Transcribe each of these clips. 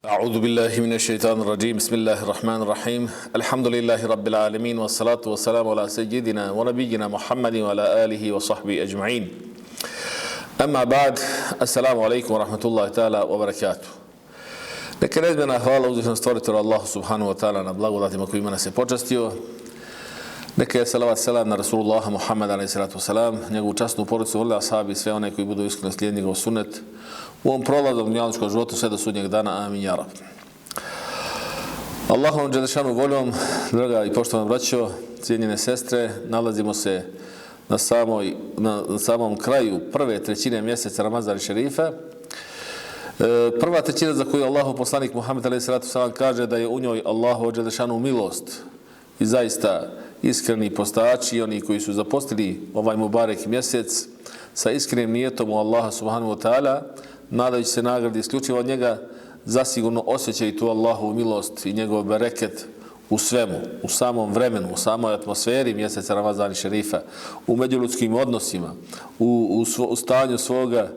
أعوذ بالله من الشيطان الرجيم بسم الله الرحمن الرحيم الحمد لله رب العالمين والصلاة والسلام على سيدنا ونبينا محمد وعلى آله وصحبه أجمعين أما بعد السلام عليكم ورحمة الله تعالى وبركاته. Neka neizmjerna hvala uzvišenom stvoritelju Allahu subhanahu wa ta'ala na blagodatima kojima nas je počastio. Neka je salavat selam na Rasulullaha Muhammeda alejhi salatu vesselam, njegovu časnu porodicu, vrli ashabi i sve one koji budu iskreno slijedili njegov sunnet u ovom prolaznom dunjalučkom životu sve do sudnjeg dana. Amin ja rab. Allahovom dželešanu voljom, draga i poštovana braćo, cijenjene sestre, nalazimo se na samom kraju prve trećine mjeseca Ramazana šerifa. Prva trećina za koju Allahov poslanik Muhammed alejhi salatu vesselam kaže da je u njoj Allahov dželešanu milost i zaista iskreni postači, oni koji su zapostili ovaj mubarek mjesec sa iskrenim nijetom u Allaha subhanahu wa ta'ala, nadajući se nagradi isključivo od njega, zasigurno osjećaju tu Allahovu milost i njegov bereket u svemu, u samom vremenu, u samoj atmosferi mjeseca Ramazana šerifa, u međuljudskim odnosima, u stanju svoga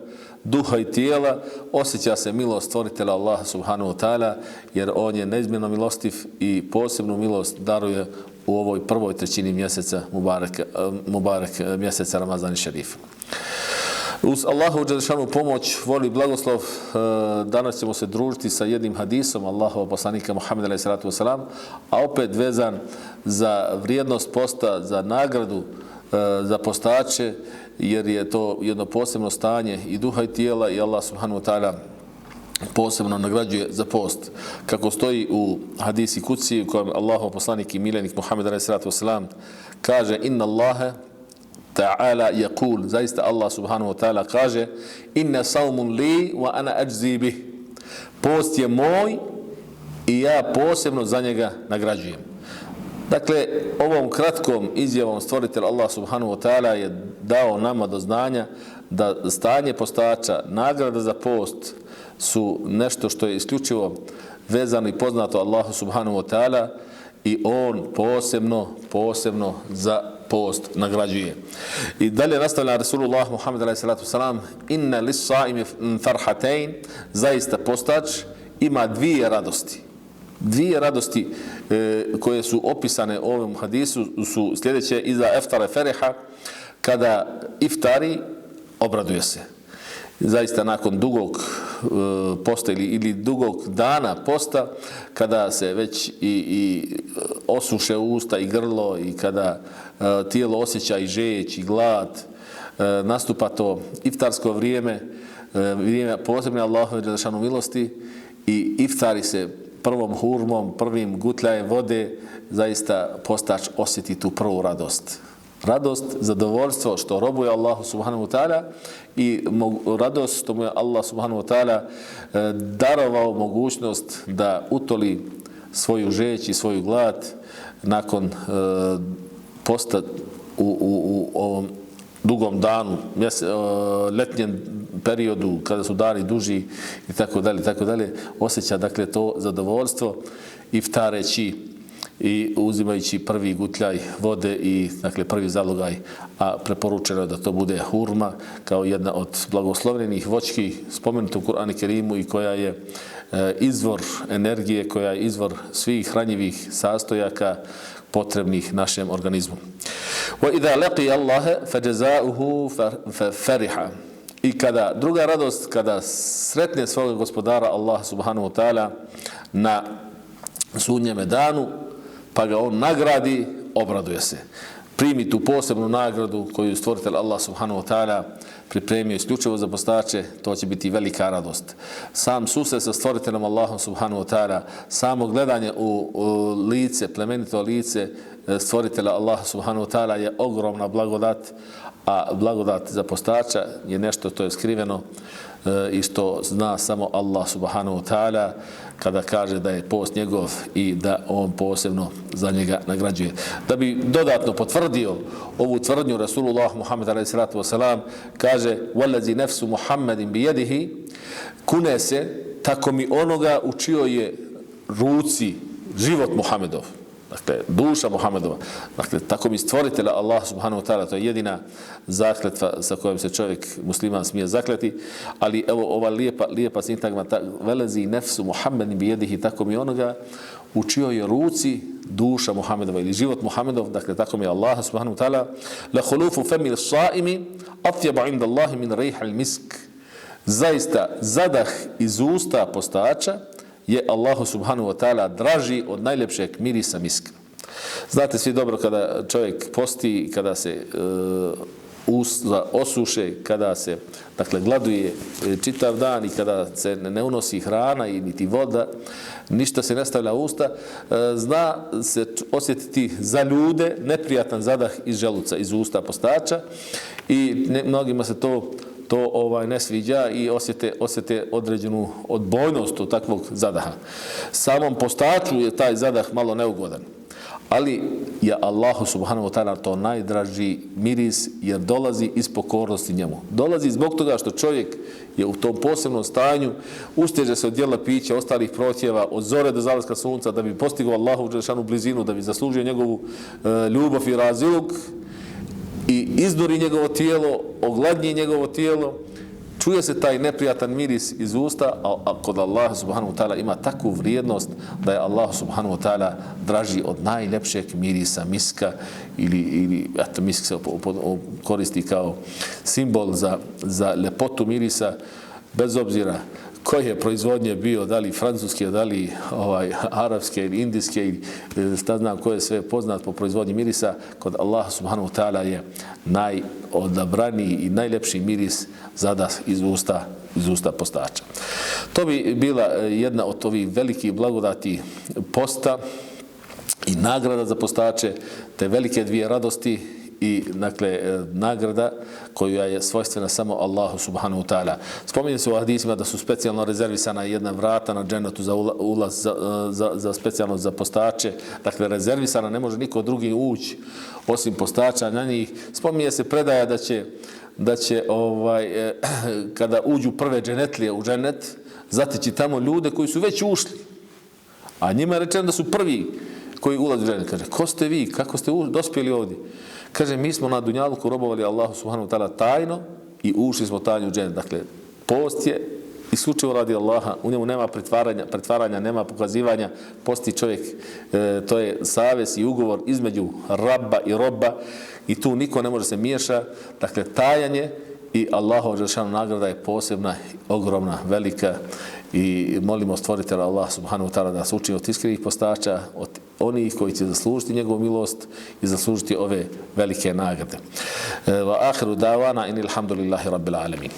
duha i tijela, osjeća se milost stvoritelja Allaha subhanahu wa ta'ala, jer on je neizmjerno milostiv i posebnu milost daruje u ovoj prvoj trećini mjeseca mubarek mjeseca Ramazana šerifa. Uz Allahu dželešanu pomoć, voli i blagoslov, danas ćemo se družiti sa jednim hadisom Allahovog poslanika Muhammeda alejhi salatu vesselam, a opet vezan za vrijednost posta, za nagradu za postače, jer je to jedno posebno stanje i duha i tijela i Allah subhanahu wa ta'ala posebno nagrađuje za post. Kako stoji u hadisi kuci u kojem Allahov poslanik i miljenik Muhammed alejhi salatu vesselam kaže: inna Allaha ta'ala yaqul, zaista Allah subhanahu wa ta'ala kaže: inna saumun li wa ana ajzi bih, post je moj i ja posebno za njega nagrađujem. Dakle, ovom kratkom izjavom stvoritelj Allah subhanahu wa ta'ala je dao nama do znanja da stanje postača, nagrada za post su nešto što je isključivo vezano i poznato Allahu subhanahu wa ta'ala i on posebno za post nagrađuje. I dalje nastavlja Rasulullah Muhammed alejhi salatu vesselam: inna lis-saimi farhatayn, zaista postač ima dvije radosti. Dvije radosti koje su opisane u ovom hadisu su sljedeće: iza iftara fariha, kada iftari obraduje se. Zaista nakon dugog posta ili dugog dana posta, kada se već i osuše usta i grlo i kada tijelo osjeća i žeđ i glad, nastupa to iftarsko vrijeme posebne Allahove dželešanu milosti i iftari se prvom hurmom, prvim gutljajem vode, zaista postač osjeti tu prvu radost. Radost, zadovoljstvo što robuje Allahu subhanahu wa ta'ala i radost što mu je Allah subhanahu wa ta'ala darovao mogućnost da utoli svoju žeđ i svoju glad nakon posta u ovom dugom danu, letnjem periodu kada su dani duži i tako dalje, osjeća dakle to zadovoljstvo iftareći i uzimajući prvi gutljaj vode i dakle prvi zalogaj, a preporučeno je da to bude hurma kao jedna od blagoslovljenih voćki spomenuta u Kur'anu Kerimu i koja je izvor energije, koja je izvor svih hranjivih sastojaka potrebnih našem organizmu. وَإِذَا لَقِيَ اللَّهَ فَجَزَاؤُهُ فَرِحًا, i kada druga radost, kada sretne svog gospodara Allah subhanahu wa ta'ala na sudnjeme danu, pa ga on nagradi, obraduje se. Primi tu posebnu nagradu koju stvoritelj Allah subhanahu wa ta'ala pripremio isključivo za postače, to će biti velika radost. Sam susret sa stvoriteljem Allahom subhanahu wa ta'ala, samo gledanje u lice, plemenito lice stvoritelja Allah subhanahu wa ta'ala je ogromna blagodat, a blagodat za postača je nešto to je skriveno i što zna samo Allah subhanahu wa ta'ala kada kaže da je post njegov i da on posebno za njega nagrađuje. Da bi dodatno potvrdio ovu tvrdnju, Rasulullah Muhammed alejhi salatu vesselam kaže: "Wallazi nafsu Muhammedin bi yadihi", kune se tako mi onoga u čijoj je ruci život Muhammedov. Dakle, duša Muhammedova. Dakle, tako mi stvoritelja Allah subhanahu wa ta'ala, to je jedina zakletva sa kojom se čovjek musliman smije zakleti, ali evo ova lijepa sintagma, velezi nefsu Muhammedin bijedihi, tako mi onoga u čijoj je ruci duša Muhammedova ili život Muhammedov, dakle, tako mi Allah subhanahu wa ta'ala, la khulufu femi s-saimi atyabu inda Allahi min rejhal misk. Zaista, zadah iz usta postača je Allahu subhanahu wa ta'ala draži od najljepšeg mirisa miska. Znate svi dobro kada čovjek posti, kada se usta osuše, kada se, dakle, gladuje čitav dan i kada se ne unosi hrana i niti voda, ništa se ne stavlja u usta, zna se osjetiti za ljude neprijatan zadah iz želuca, iz usta postača i mnogima se to ne sviđa i osjete određenu odbojnost od takvog zadaha. Samom postaču je taj zadah malo neugodan, ali je Allahu subhanahu wa ta'ala to najdraži miris jer dolazi iz pokornosti njemu. Dolazi zbog toga što čovjek je u tom posebnom stanju, usteže se od jela pića, ostalih protjeva, od zore do zalaska sunca, da bi postigao Allahu dželešanu blizinu, da bi zaslužio njegovu ljubav i raziluk, i izduri njegovo tijelo, ogladnji njegovo tijelo, čuje se taj neprijatan miris iz usta, a kod Allaha subhanahu wa ta'ala ima takvu vrijednost da je Allah subhanahu wa ta'ala draži od najljepšeg mirisa miska ili eto, misk se koristi kao simbol za lepotu mirisa, bez obzira koje proizvodnje bio, da li francuske, da li arapske ili indijske ili šta znam ko je sve poznat po proizvodnji mirisa, kod Allaha subhanahu wa ta'ala je najodabraniji i najljepši miris zadah iz usta postača. To bi bila jedna od ovih velikih blagodati posta i nagrada za postače, te velike dvije radosti i, dakle, nagrada koja je svojstvena samo Allahu subhanahu wa ta'ala. Spominje se u hadisima da su specijalno rezervisana jedna vrata na džennetu za ulaz za specijalno za postače. Dakle, rezervisana, ne može niko drugi ući osim postača na njih. Spominje se predaja da će kada uđu prve dženetlije u džennet, zateći tamo ljude koji su već ušli. A njima je rečeno da su prvi koji ulaze u džennet. Kaže, ko ste vi? Kako ste dospjeli ovdje? Kaže, mi smo na dunjaluku robovali Allahu subhanahu wa ta'ala tajno i ušli smo tajno u džennet. Dakle, post je isključivo radi Allaha, u njemu nema pretvaranja, nema pokazivanja. Posti čovjek, to je savez i ugovor između rabba i roba i tu niko ne može se miješa. Dakle, tajanje i Allahova dželešanu nagrada je posebna, ogromna, velika i molimo stvoritelja Allah subhanahu wa ta'ala da se učini od iskrenih postača, od onih koji će zaslužiti njegovu milost i zaslužiti ove velike nagrade. Wa akhiru da'wana inil hamdulillahi rabbil alamin.